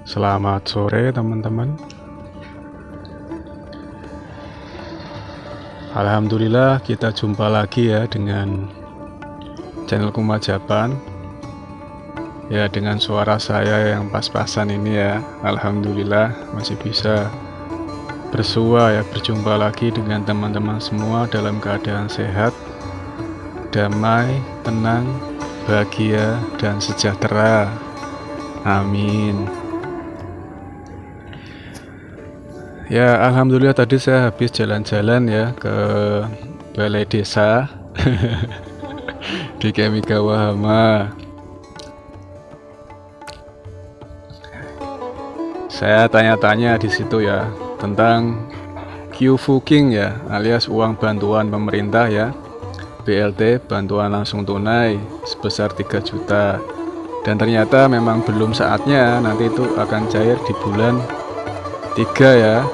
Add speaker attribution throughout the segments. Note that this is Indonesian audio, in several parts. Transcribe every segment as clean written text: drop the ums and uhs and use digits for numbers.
Speaker 1: Selamat sore teman-teman. Alhamdulillah kita jumpa lagi ya dengan channel Kumajapan. Ya, dengan suara saya yang pas-pasan ini ya. Alhamdulillah masih bisa bersua ya, berjumpa lagi dengan teman-teman semua dalam keadaan sehat, damai, tenang, bahagia, dan sejahtera. Amin. Ya, alhamdulillah tadi saya habis jalan-jalan ya ke balai desa di Kemika Wahama. Saya tanya-tanya di situ ya tentang QFuking ya, alias uang bantuan pemerintah ya, BLT, bantuan langsung tunai sebesar 3 juta. Dan ternyata memang belum saatnya, nanti itu akan cair di bulan 3 ya,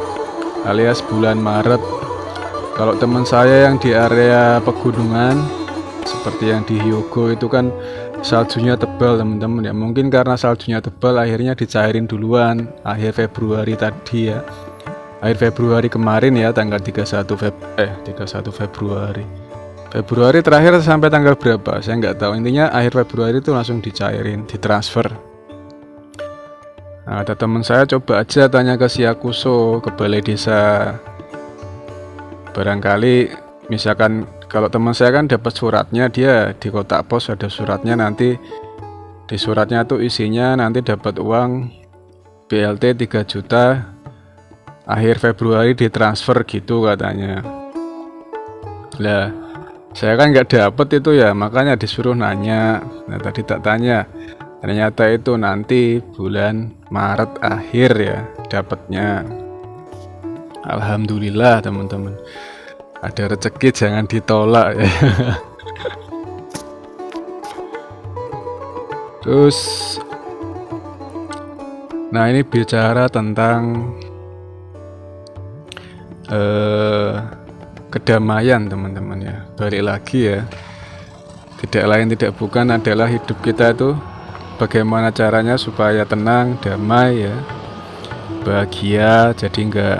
Speaker 1: alias bulan Maret. Kalau teman saya yang di area pegunungan seperti yang di Hyogo itu kan saljunya tebal teman-teman ya, mungkin karena saljunya tebal akhirnya dicairin duluan akhir Februari tadi ya, akhir Februari kemarin ya, tanggal 31 Februari. Februari terakhir sampai tanggal berapa saya nggak tahu, intinya akhir Februari itu langsung dicairin, ditransfer. Nah, ada teman saya, coba aja tanya ke Siakuso, ke balai desa. Barangkali misalkan kalau teman saya kan dapat suratnya, dia di kotak pos ada suratnya, nanti di suratnya tuh isinya nanti dapat uang BLT 3 juta akhir Februari ditransfer gitu katanya. Lah, saya kan nggak dapet itu ya, makanya disuruh nanya. Nah, tadi tak tanya, ternyata itu nanti bulan Maret akhir ya dapatnya. Alhamdulillah teman-teman, ada rezeki jangan ditolak ya. Terus, nah ini bicara tentang kedamaian teman-teman ya. Balik lagi ya, tidak lain tidak bukan adalah hidup kita itu bagaimana caranya supaya tenang, damai ya, bahagia, jadi nggak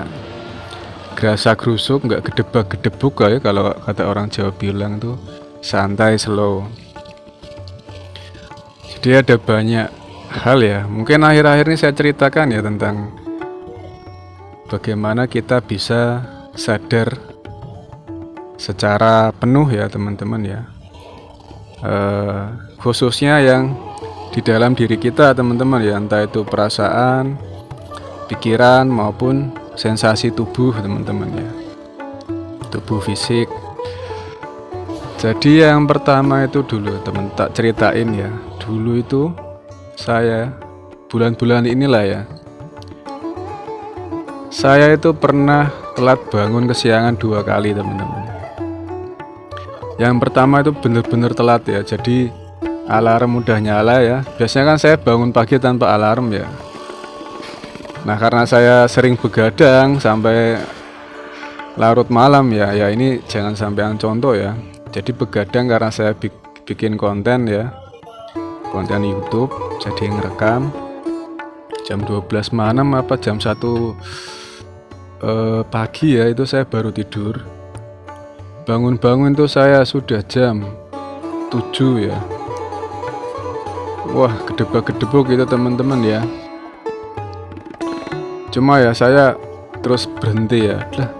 Speaker 1: gerasa gerusuk, nggak gedebak-gedebuk ya, kalau kata orang Jawa bilang tuh santai, slow. Jadi ada banyak hal ya, mungkin akhir-akhir ini saya ceritakan ya tentang bagaimana kita bisa sadar secara penuh ya teman-teman ya, khususnya yang di dalam diri kita teman-teman ya, entah itu perasaan, pikiran maupun sensasi tubuh teman-teman ya, tubuh fisik. Jadi yang pertama itu dulu teman tak ceritain ya, dulu itu saya bulan-bulan inilah ya, saya itu pernah telat bangun kesiangan 2 kali teman-teman. Yang pertama itu bener-bener telat ya, jadi alarm udah nyala ya, biasanya kan saya bangun pagi tanpa alarm ya. Nah, karena saya sering begadang sampai larut malam ya, ini jangan sampai contoh ya. Jadi begadang karena saya bikin konten ya, konten YouTube, jadi ngerekam jam 12 malam apa jam 1 pagi ya, itu saya baru tidur. Bangun-bangun itu saya sudah jam 7 ya. Wah, gedebak-gedebuk gitu teman-teman ya. Cuma ya saya terus berhenti ya. Lah,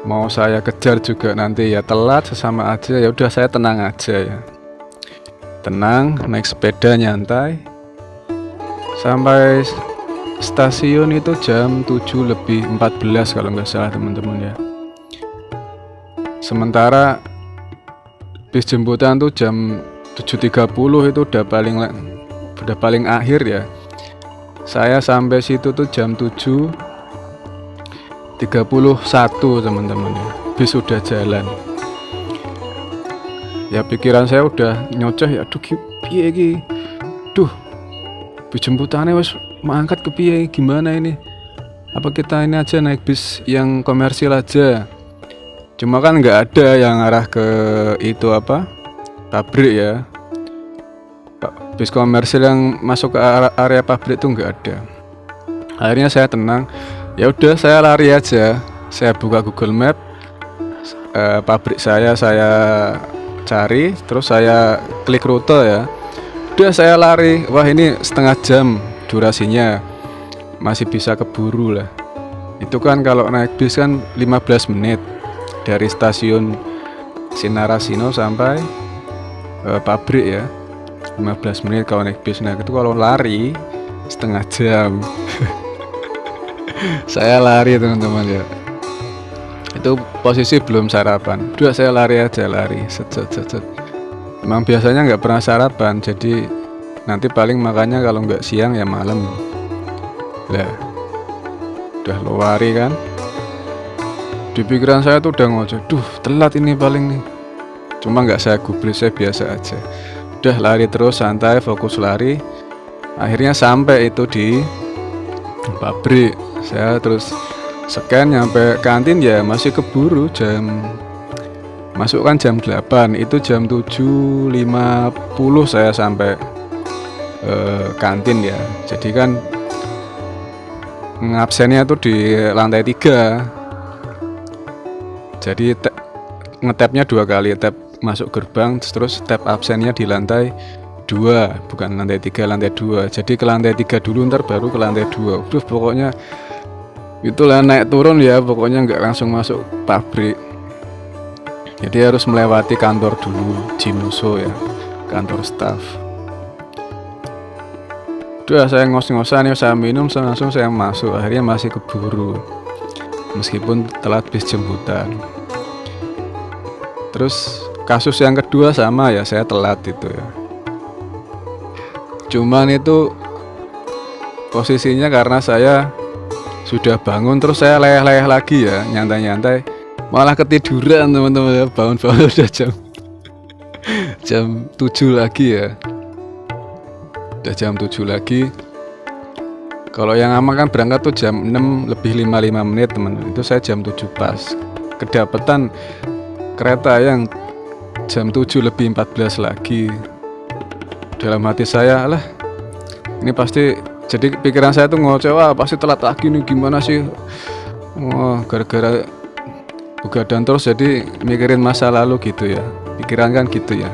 Speaker 1: mau saya kejar juga nanti ya telat, sesama aja. Ya udah, saya tenang aja ya. Tenang, naik sepeda nyantai. Sampai stasiun itu jam 7:14 kalau nggak salah teman-teman ya. Sementara bis jemputan tuh jam 7.30, itu udah paling akhir ya. Saya sampai situ tuh jam 7.31 teman-teman ya, bis udah jalan. Ya pikiran saya udah nyoceh ya, aduh piye iki, duh bis jemputannya wes mangkat ke piye, gimana ini, apa kita ini aja naik bis yang komersil aja. Cuma kan nggak ada yang arah ke itu apa, pabrik ya. Bis komersil yang masuk ke area pabrik itu nggak ada. Akhirnya saya tenang, ya udah saya lari aja. Saya buka Google Map, pabrik saya cari, terus saya klik rute ya. Udah saya lari, wah ini setengah jam durasinya, masih bisa keburu lah. Itu kan kalau naik bis kan 15 menit dari stasiun Sinarasino sampai pabrik ya, 15 menit kalau naik bis. Nah itu kalau lari setengah jam. Saya lari teman-teman ya, itu posisi belum sarapan. Udah saya lari aja, lari set. Emang biasanya nggak pernah sarapan, jadi nanti paling makannya kalau nggak siang ya malam lah. Udah lari kan, di pikiran saya tuh udah ngoceh, duh telat ini paling nih. Cuma nggak saya gubris, saya biasa aja. Udah lari terus santai, fokus lari. Akhirnya sampai itu di pabrik. Saya terus scan nyampe kantin ya masih keburu, masuk kan jam 8, itu jam 7.50 saya sampai kantin ya. Jadi kan ngabsennya tuh di lantai 3. Jadi ngetapnya 2 kali, tap masuk gerbang terus tap absennya di lantai 2, bukan lantai 3, lantai 2. Jadi ke lantai 3 dulu, ntar baru ke lantai 2. Udah pokoknya itulah naik turun ya, pokoknya nggak langsung masuk pabrik. Jadi harus melewati kantor dulu, Jinuso ya, kantor staff. Udah saya ngos-ngosan ya, saya minum langsung saya masuk. Akhirnya masih keburu, meskipun telat bis jemputan. Terus kasus yang kedua sama ya, saya telat itu ya. Cuman itu posisinya karena saya sudah bangun, terus saya leyeh-leyeh lagi ya, nyantai-nyantai, malah ketiduran teman-teman ya. Bangun-bangun udah jam 7 lagi ya. Udah jam 7 lagi. Kalau yang aman kan berangkat tuh jam 6 lebih 55 menit teman-teman. Itu saya jam 7 pas. Kedapetan kereta yang jam 7 lebih 14 lagi. Dalam hati saya, alah ini pasti, jadi pikiran saya tuh ngoceh, wah pasti telat lagi nih, gimana sih. Wah gara-gara begadang terus jadi mikirin masa lalu gitu ya. Pikiran kan gitu ya,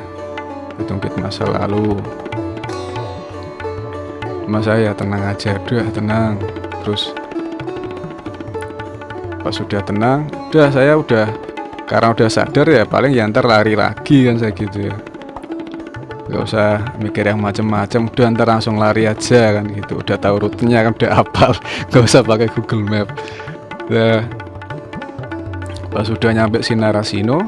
Speaker 1: hitung-hitung masa lalu. Mas saya tenang aja, udah tenang. Terus pas sudah tenang, karena udah sadar ya, paling ya ntar lari lagi kan saya gitu ya. Gak usah mikir yang macem-macem, udah ntar langsung lari aja kan gitu. Udah tahu rutenya kan, udah hafal, gak usah pakai Google Map. Nah, pas sudah nyampe Sinarasino,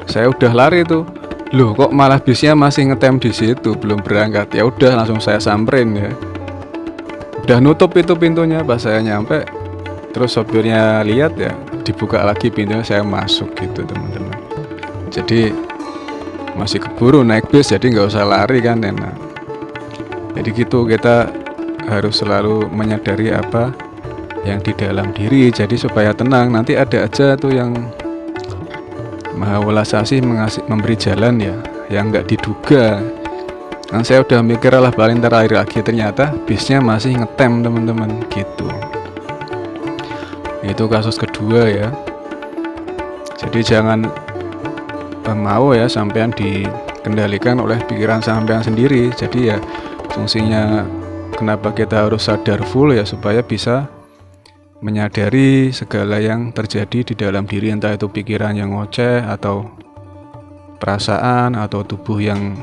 Speaker 1: saya udah lari tuh. Loh kok malah bisnya masih ngetem di situ, belum berangkat. Ya udah langsung saya samperin ya. Udah nutup itu pintunya, pas saya nyampe, terus sopirnya lihat ya, dibuka lagi pintunya, saya masuk gitu teman-teman. Jadi masih keburu naik bis, jadi nggak usah lari kan, enak. Jadi gitu, kita harus selalu menyadari apa yang di dalam diri, jadi supaya tenang. Nanti ada aja tuh yang Maha Welas Asih memberi jalan ya, yang nggak diduga. Nah, saya udah mikir lah paling ntar akhir lagi, ternyata bisnya masih ngetem teman-teman gitu. Itu kasus kedua ya. Jadi jangan mau ya sampean dikendalikan oleh pikiran sampean sendiri. Jadi ya fungsinya kenapa kita harus sadar full ya, supaya bisa menyadari segala yang terjadi di dalam diri, entah itu pikiran yang ngoceh atau perasaan atau tubuh yang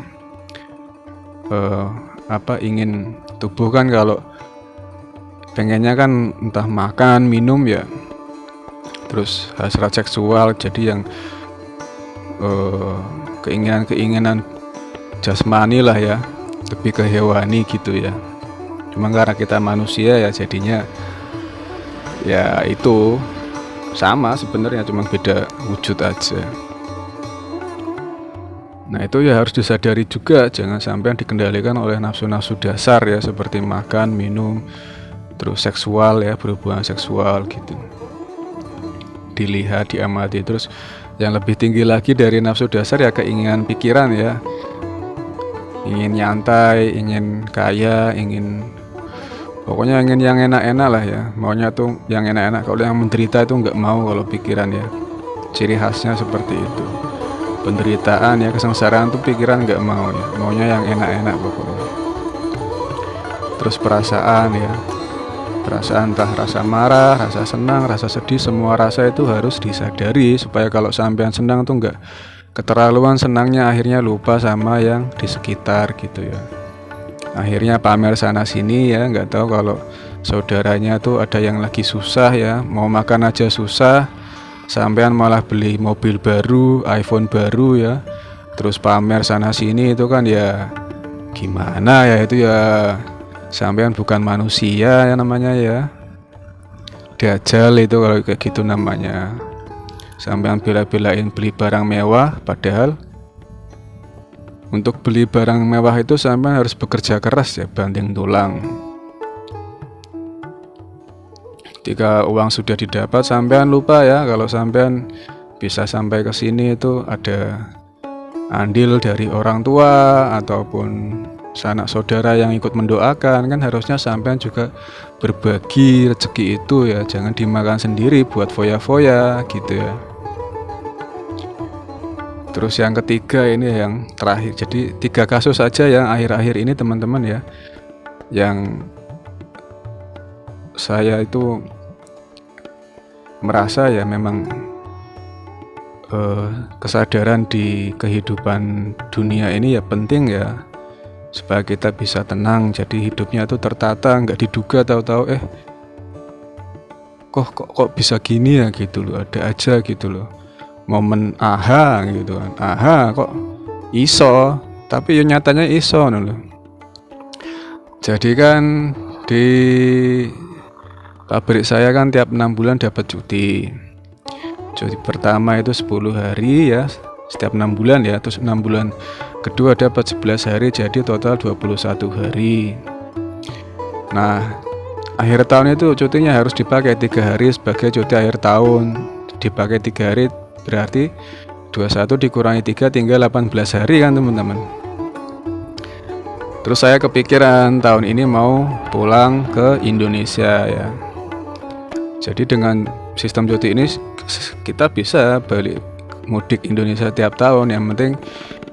Speaker 1: ingin tubuh kan, kalau pengennya kan entah makan, minum ya, terus hasrat seksual, jadi yang keinginan jasmani lah ya, lebih ke hewani gitu ya. Cuma karena kita manusia ya, jadinya ya itu sama sebenarnya, cuma beda wujud aja. Nah itu ya harus disadari juga, jangan sampai dikendalikan oleh nafsu-nafsu dasar ya, seperti makan, minum, terus seksual ya, berhubungan seksual gitu. Dilihat, diamati. Terus yang lebih tinggi lagi dari nafsu dasar ya keinginan pikiran ya, ingin nyantai, ingin kaya, ingin Pokoknya ingin yang enak-enak lah ya, maunya tuh yang enak-enak. Kalau yang menderita itu nggak mau kalau pikiran ya, ciri khasnya seperti itu. Penderitaan ya, kesengsaraan tuh pikiran nggak mau ya, maunya yang enak-enak pokoknya. Terus perasaan ya, perasaan entah rasa marah, rasa senang, rasa sedih, semua rasa itu harus disadari supaya kalau sampean senang tuh nggak keterlaluan senangnya, akhirnya lupa sama yang di sekitar gitu ya. Akhirnya pamer sana sini ya, nggak tahu kalau saudaranya tuh ada yang lagi susah ya, mau makan aja susah, sampean malah beli mobil baru, iPhone baru ya, terus pamer sana sini, itu kan ya gimana ya, itu ya sampean bukan manusia ya namanya ya, dajal itu kalau kayak gitu namanya. Sampean bela-belain beli barang mewah, padahal untuk beli barang mewah itu sampean harus bekerja keras ya, banting tulang. Ketika uang sudah didapat, sampean lupa ya kalau sampean bisa sampai ke sini itu ada andil dari orang tua ataupun sanak saudara yang ikut mendoakan. Kan harusnya sampean juga berbagi rezeki itu ya, jangan dimakan sendiri buat foya-foya gitu ya. Terus yang ketiga ini yang terakhir, jadi 3 kasus saja yang akhir-akhir ini teman-teman ya, yang saya itu merasa ya memang kesadaran di kehidupan dunia ini ya penting ya, supaya kita bisa tenang, jadi hidupnya tuh tertata, nggak diduga tahu-tahu kok bisa gini ya gitu loh, ada aja gitu loh momen aha gitu kan, aha kok iso, tapi ya nyatanya iso loh. Jadi kan di pabrik saya kan tiap 6 bulan dapat cuti. Cuti pertama itu 10 hari ya, setiap 6 bulan ya, terus 6 bulan kedua dapat 11 hari, jadi total 21 hari. Nah, akhir tahun itu cutinya harus dipakai 3 hari sebagai cuti akhir tahun. Dipakai 3 hari berarti 21 dikurangi 3 tinggal 18 hari kan teman-teman. Terus saya kepikiran tahun ini mau pulang ke Indonesia ya. Jadi dengan sistem cuti ini kita bisa balik mudik Indonesia tiap tahun, yang penting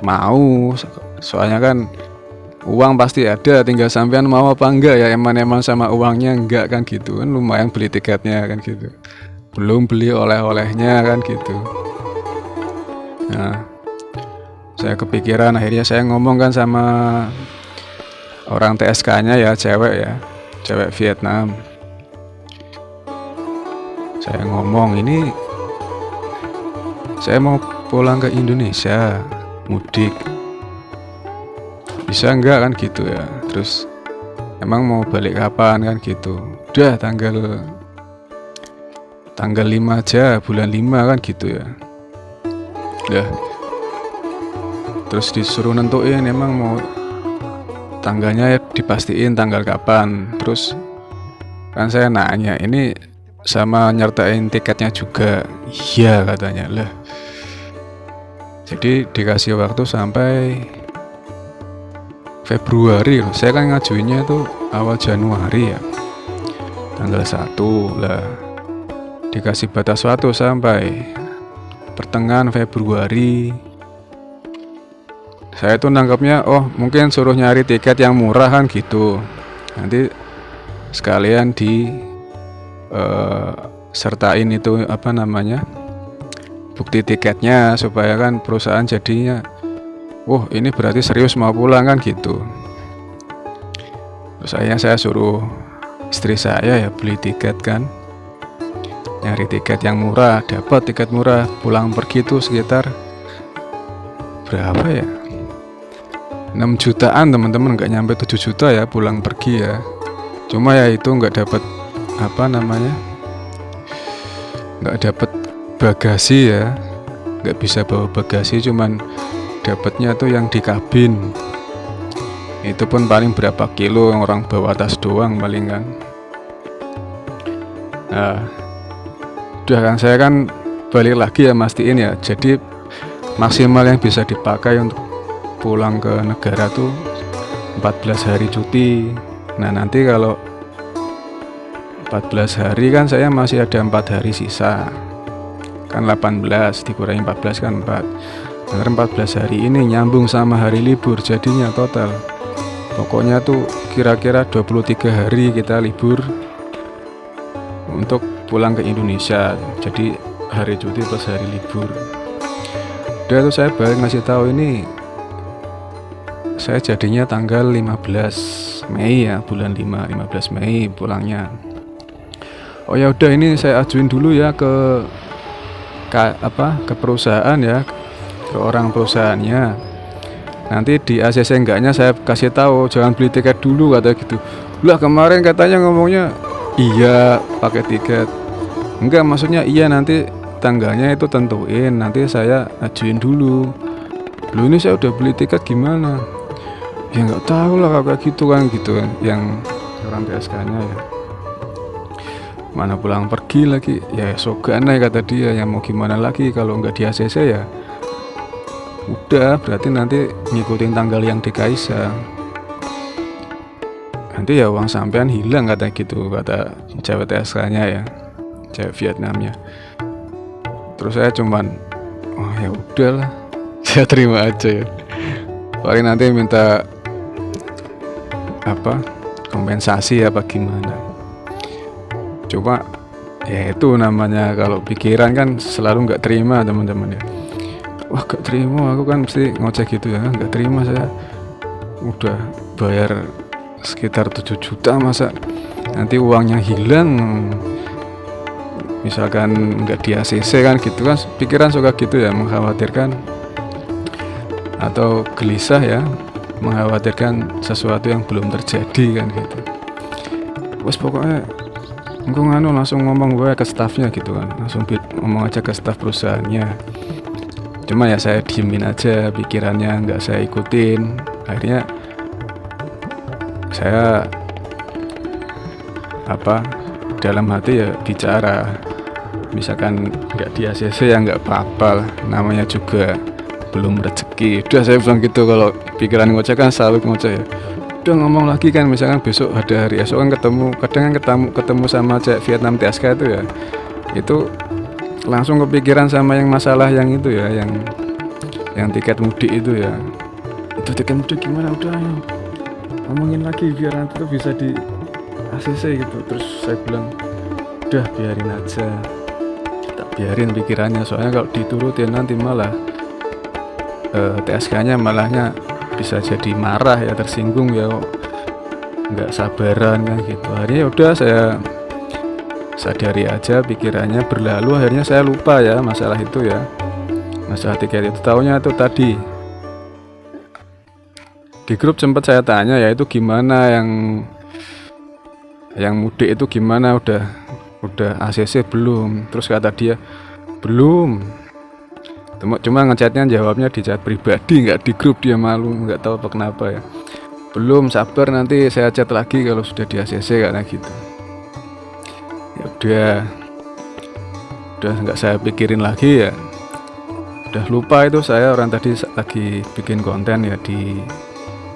Speaker 1: mau. Soalnya kan uang pasti ada, tinggal sampean mau apa enggak ya, eman-eman sama uangnya enggak kan gitu kan, lumayan beli tiketnya kan gitu, belum beli oleh-olehnya kan gitu. Nah, saya kepikiran, akhirnya saya ngomong kan sama orang TSK-nya ya, cewek Vietnam. Saya ngomong, ini saya mau pulang ke Indonesia mudik, bisa enggak kan gitu ya. Terus emang mau balik kapan kan gitu, udah tanggal 5 aja, bulan 5 kan gitu ya. Udah, terus disuruh nentuin emang mau tanggalnya, dipastiin tanggal kapan. Terus kan saya nanya, ini sama nyertain tiketnya juga? Iya katanya. Lah, jadi dikasih waktu sampai Februari loh. Saya kan ngajuinnya itu awal Januari ya, tanggal 1 lah, dikasih batas waktu sampai pertengahan Februari. Saya tuh nangkepnya, oh mungkin suruh nyari tiket yang murah kan gitu, nanti sekalian di sertain itu apa namanya, bukti tiketnya, supaya kan perusahaan jadinya, wah ini berarti serius mau pulang kan gitu. Terus saya suruh istri saya ya beli tiket kan, nyari tiket yang murah, dapat tiket murah, pulang pergi tuh sekitar berapa ya, 6 jutaan teman-teman, nggak nyampe 7 juta ya pulang pergi ya. Cuma ya itu nggak dapat apa namanya, nggak dapat bagasi ya, nggak bisa bawa bagasi, cuman dapatnya tuh yang di kabin. Itu pun paling berapa kilo, yang orang bawa tas doang paling kan. Nah, udah kan saya kan balik lagi ya, mastiin ya, jadi maksimal yang bisa dipakai untuk pulang ke negara tuh 14 hari cuti. Nah nanti kalau 14 hari kan saya masih ada 4 hari sisa. Kan 18 dikurangi 14 kan 4. Bener 14 hari ini nyambung sama hari libur jadinya total. Pokoknya tuh kira-kira 23 hari kita libur untuk pulang ke Indonesia. Jadi hari cuti plus hari libur. Udah tuh saya balik ngasih tahu ini saya jadinya tanggal 15 Mei ya, bulan 5, 15 Mei pulangnya. Oh ya udah, ini saya ajuin dulu ya ke perusahaan ya, ke orang perusahaannya. Nanti di ACC enggaknya saya kasih tahu jangan beli tiket dulu kata gitu. Lah kemarin katanya ngomongnya iya pakai tiket. Enggak, maksudnya iya nanti tanggalnya itu tentuin, nanti saya ajuin dulu. Lu ini saya udah beli tiket gimana? Ya nggak tahu lah kayak gitu kan yang orang TSK-nya ya. Mana pulang pergi lagi ya sogan aja kata dia, yang mau gimana lagi kalau nggak di ACC ya udah, berarti nanti ngikutin tanggal yang di Kaisa, nanti ya uang sampean hilang kata gitu, kata cewek TSK-nya ya, cewek Vietnamnya. Terus saya cuman oh ya udahlah saya terima aja ya, paling nanti minta kompensasi apa gimana. Cuma ya itu namanya kalau pikiran kan selalu nggak terima teman-teman ya. Wah nggak terima, aku kan mesti ngocek gitu ya, nggak terima, saya udah bayar sekitar 7 juta masa nanti uangnya hilang, misalkan nggak di ACC kan gitu kan, pikiran suka gitu ya, mengkhawatirkan atau gelisah ya, mengkhawatirkan sesuatu yang belum terjadi kan gitu. Wes pokoknya gue langsung ngomong gue ke staffnya gitu kan, langsung ngomong aja ke staff perusahaannya. Cuma ya saya diemin aja pikirannya, nggak saya ikutin. Akhirnya saya dalam hati ya bicara, misalkan nggak di ACC ya nggak apa-apa lah, namanya juga belum rezeki. Udah saya bilang gitu, kalau pikiran ngoceh kan selalu ngoceh ya. Udah ngomong lagi kan, misalkan besok ada hari esok kan kadang kan ketemu sama cewek Vietnam TSK itu ya, itu langsung kepikiran sama yang masalah yang itu ya, yang tiket mudik itu ya. Itu tiket mudik gimana, udah ayo ngomongin lagi biar nanti tuh bisa di ACC gitu. Terus saya bilang udah biarin aja, tak biarin pikirannya, soalnya kalau diturutin nanti malah TSK-nya malahnya bisa jadi marah ya, tersinggung ya, nggak sabaran kan gitu. Akhirnya udah saya sadari aja, pikirannya berlalu, akhirnya saya lupa ya masalah itu ya, masalah tiket itu. Taunya itu tadi di grup sempat saya tanya ya, itu gimana yang mudik itu gimana, udah ACC belum? Terus kata dia belum. Cuma ngechatnya, jawabnya di chat pribadi, nggak di grup, dia malu, nggak tahu apa kenapa ya. Belum, sabar nanti saya chat lagi kalau sudah di ACC karena gitu. Ya udah nggak saya pikirin lagi ya, udah lupa itu saya. Orang tadi lagi bikin konten ya di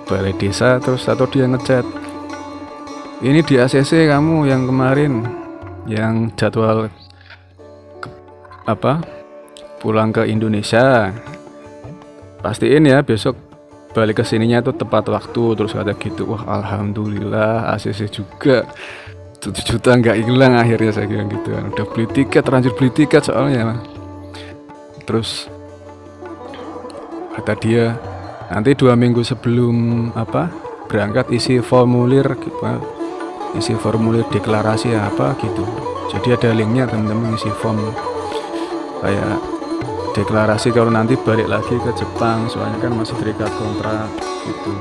Speaker 1: balai desa, terus atau dia ngechat, ini di ACC kamu yang kemarin yang jadwal pulang ke Indonesia, pastiin ya besok balik ke sininya itu tepat waktu. Terus kata gitu. Wah alhamdulillah ACC juga, 7 juta nggak hilang akhirnya, saya bilang gitu kan. Udah beli tiket, terlanjur beli tiket soalnya. Terus kata dia nanti 2 minggu sebelum berangkat isi formulir deklarasi apa gitu. Jadi ada linknya teman-teman, isi form kayak deklarasi kalau nanti balik lagi ke Jepang, soalnya kan masih terikat kontrak gitu,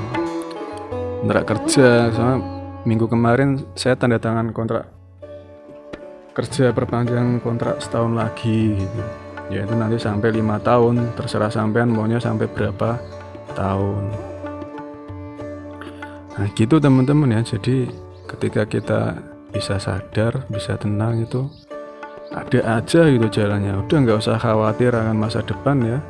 Speaker 1: kontrak kerja. Soalnya minggu kemarin saya tanda tangan kontrak kerja perpanjang kontrak setahun lagi gitu. Ya itu nanti sampai 5 tahun, terserah sampean maunya sampai berapa tahun. Nah gitu teman-teman ya. Jadi ketika kita bisa sadar, bisa tenang, itu ada aja gitu jalannya. Udah nggak usah khawatir akan masa depan ya.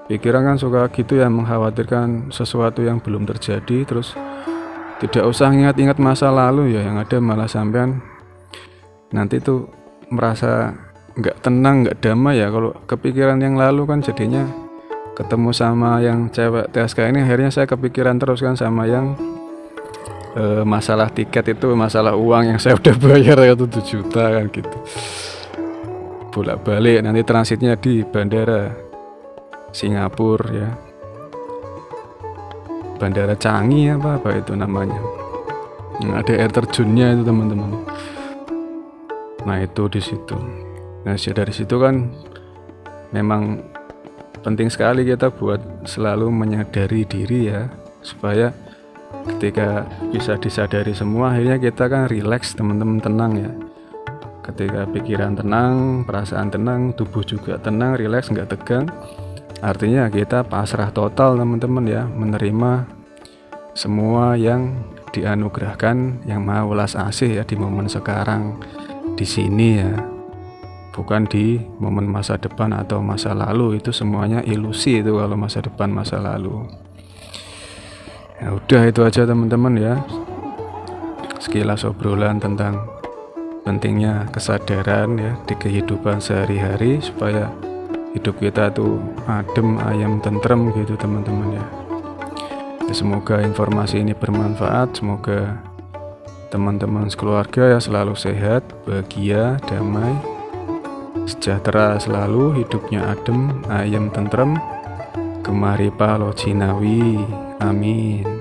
Speaker 1: Pikiran kan suka gitu ya, mengkhawatirkan sesuatu yang belum terjadi. Terus tidak usah ingat-ingat masa lalu ya, yang ada malah sampean nanti tuh merasa nggak tenang, nggak damai ya. Kalau kepikiran yang lalu kan jadinya ketemu sama yang cewek TSK ini, akhirnya saya kepikiran terus kan sama yang masalah tiket itu, masalah uang yang saya udah bayar itu 7 juta kan gitu. Bolak-balik nanti transitnya di bandara Singapura ya. Bandara Changi apa itu namanya. Ada air terjunnya itu teman-teman. Nah itu di situ. Nah dari situ kan memang penting sekali kita buat selalu menyadari diri ya, supaya ketika bisa disadari semua, akhirnya kita kan rileks teman-teman, tenang ya. Ketika pikiran tenang, perasaan tenang, tubuh juga tenang, rileks, nggak tegang, artinya kita pasrah total teman-teman ya, menerima semua yang dianugerahkan Yang Maha Welas Asih ya di momen sekarang di sini ya, bukan di momen masa depan atau masa lalu. Itu semuanya ilusi itu kalau masa depan masa lalu. Ya udah itu aja teman-teman ya, sekilas obrolan tentang pentingnya kesadaran ya di kehidupan sehari-hari, supaya hidup kita tuh adem, ayem, tentrem gitu teman-teman ya. Semoga informasi ini bermanfaat, semoga teman-teman sekeluarga ya selalu sehat, bahagia, damai, sejahtera selalu, hidupnya adem, ayem, tentrem, gemari palo jinawi, amin.